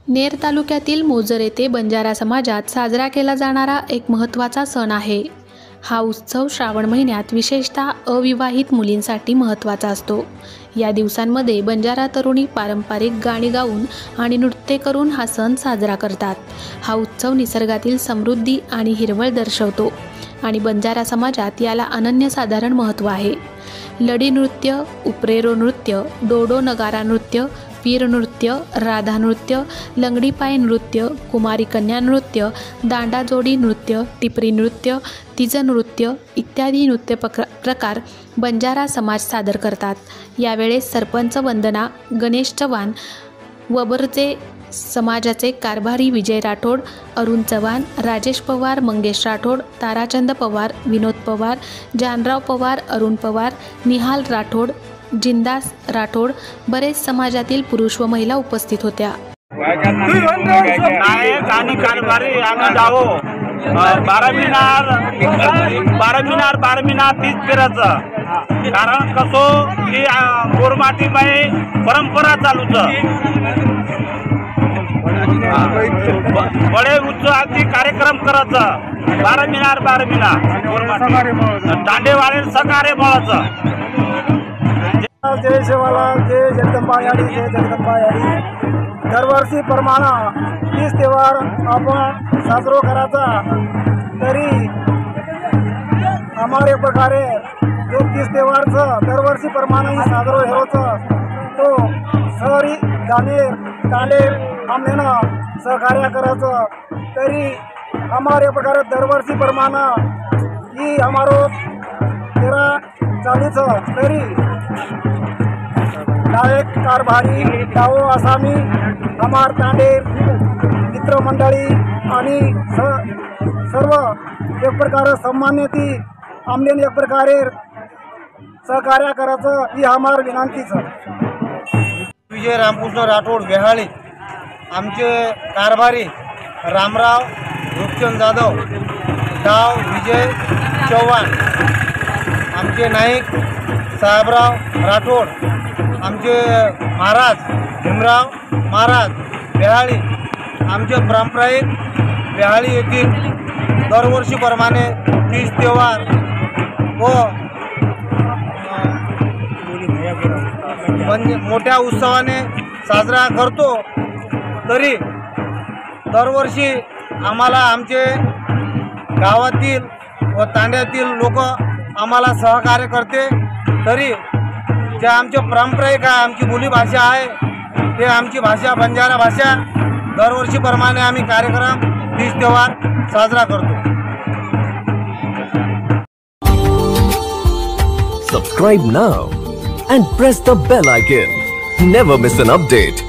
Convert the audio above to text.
नेर तालुक्यातील मोजर येथे बंजारा समाजात साजरा केला जाणारा एक महत्त्वाचा सण आहे। हा उत्सव श्रावण महिन्यात विशेषतः अविवाहित मुलींसाठी महत्त्वाचा असतो। या दिवसांमध्ये बंजारा तरुणी पारंपरिक गाणी गाऊन आणि नृत्य करून हा सण साजरा करतात। हा उत्सव निसर्गातील समृद्धी आणि हिरवळ दर्शवतो आणि बंजारा समाजात याला अनन्यसाधारण महत्त्व आहे। लडी नृत्य, उपरेरो नृत्य, डोडो नगारा नृत्य, पीर नृत्य, राधा नृत्य, लंगडी पाय नृत्य, कुमारी कन्या नृत्य, दांडा जोडी नृत्य, टिपरी नृत्य, तिज नृत्य इत्यादी नृत्य प्रकार बंजारा समाज सादर करतात। यावेळेस सरपंच वंदना गणेश चव्हाण, वबरचे समाजाचे कारभारी विजय राठोड, अरुण चव्हाण, राजेश पवार, मंगेश राठोड, ताराचंद पवार, विनोद पवार, जानराव पवार, अरुण पवार, निहाल राठोड, जिंदास राठोड बरेच समाजातील पुरुष व महिला उपस्थित होत्या। नायक आणि कारभारी आम्ही जाओ 12 मिनार 30 फिरायचं। कारण कसो की गोरमाटीबाई परंपरा चालूच बडे उच्च आरती कार्यक्रम करायचं। 12 मिनार दांडेवाले सकारे बोलायचं। जय शिवाला, जय जगदंबा याडी, जय जगदंबा याडी। दरवर्षी प्रमाणे 30 त्योहार आपण साजरा करायचा। तरी हमारे प्रकारे जो 30 त्योहारचं दरवर्षी प्रमाणे साजरा होतं तो शहरी जाणीर तालेर आमने सहकार्य करायचं। तरी हमारे प्रकारे दरवर्षी प्रमाणे ही हमारो तेरा चालूच। तरी नायक कारभारी डाओ आसामी हमार तांडेर मित्रमंडळी आणि सर्व एक प्रकारे सन्मान्य ती आमने एक प्रकारे सहकार्य करायचं ही हमार विनंतीच। विजय रामकृष्ण राठोड बेहाळी, आमचे कारभारी रामराव रूपचंद जाधव, डाव विजय चव्हाण, आमचे नाईक साहेबराव राठोड, आमचे महाराज भीमराव महाराज बेहाळी, आमचे पारंपरिक बेहाळी येथील दरवर्षीप्रमाणे 30 त्योहार व मोठ्या उत्सवाने साजरा करतो। तरी दरवर्षी आम्हाला आमचे गावातील व तांड्यातील लोक आम्हाला सहकार्य करते। तरी जे आमचे पारंपरिक आमची बोली भाषा आहे ते आमची भाषा बंजारा भाषा दरवर्षीप्रमाणे आम्ही कार्यक्रम 30 त्योहार साजरा करतो। Subscribe now and press the bell icon. Never miss an update.